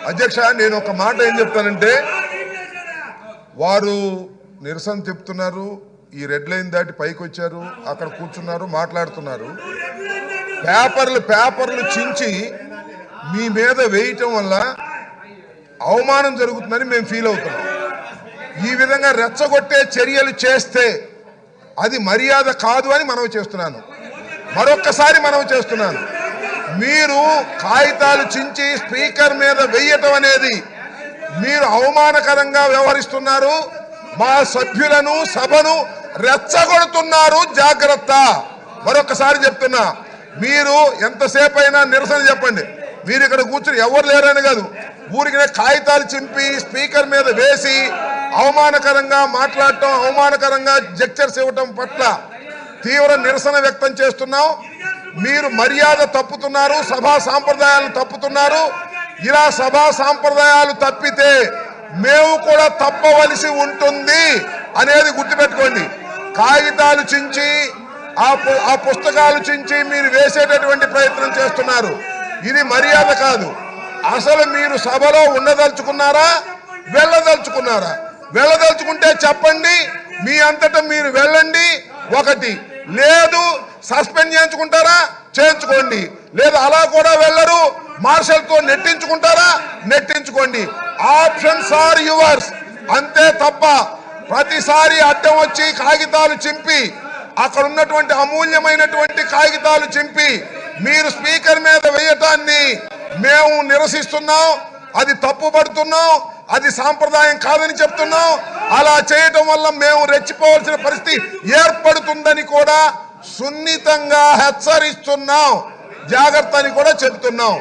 అధ్యక్ష నేను ఒక మాట ఏం చెప్తానంటే వారు నిరసన చెప్తున్నారు ఈ రెడ్ లైన్ దాటి పైకి వచ్చారు అక్కడ కూర్చున్నారు మాట్లాడుతున్నారు పేపర్లు చించి మీ మీద వేయటం వల్ల అవమానం జరుగుతుందని మేము ఫీల్ అవుతున్నాం ఈ విధంగా రెచ్చగొట్టే చర్యలు చేస్తే అది మర్యాద కాదు అని మనవి చేస్తున్నాను మరొక్కసారి మనవి చేస్తున్నాను మీరు కాగితాలు చించి స్పీకర్ మీద వేయటం అనేది మీరు అవమానకరంగా వ్యవహరిస్తున్నారు మా సభ్యులను సభను రెచ్చగొడుతున్నారు జాగ్రత్త మరొకసారి చెప్తున్నా మీరు ఎంతసేపు అయినా నిరసన చెప్పండి మీరు ఇక్కడ కూర్చుని ఎవరు లేరని కాదు ఊరికి కాగితాలు చింపి స్పీకర్ మీద వేసి అవమానకరంగా మాట్లాడటం అవమానకరంగా జెక్చర్స్ ఇవ్వటం పట్ల తీవ్ర నిరసన వ్యక్తం చేస్తున్నాం మీరు మర్యాద తప్పుతున్నారు సభా సాంప్రదాయాలను తప్పుతున్నారు ఇలా సభా సాంప్రదాయాలు తప్పితే మేము కూడా తప్పవలసి ఉంటుంది అనేది గుర్తుపెట్టుకోండి కాగితాలు చించి ఆ పుస్తకాలు చించి మీరు వేసేటటువంటి ప్రయత్నం చేస్తున్నారు ఇది మర్యాద కాదు అసలు మీరు సభలో ఉండదలుచుకున్నారా వెళ్ళదలుచుకుంటే చెప్పండి మీ అంతటా మీరు వెళ్ళండి ఒకటి లేదు సస్పెండ్ చేయించుకుంటారా చేయించుకోండి లేదు అలా కూడా వెళ్ళరు మార్షల్తో నెట్టించుకోండి ఆప్షన్స్ ఆర్ యువర్స్ అంతే తప్ప ప్రతిసారి అడ్డం వచ్చి కాగితాలు చింపి అక్కడ ఉన్నటువంటి అమూల్యమైనటువంటి కాగితాలు చింపి మీరు స్పీకర్ మీద వేయటాన్ని మేము నిరసిస్తున్నాం అది తప్పుపడుతున్నాం అది సాంప్రదాయం కాదని చెప్తున్నాం అలా చేయటం వల్ల మేము రెచ్చిపోవాల్సిన పరిస్థితి ఏర్పడుతుందని కూడా సున్నితంగా హెచ్చరిస్తున్నాం జాగ్రత్త అని కూడా చెప్తున్నాం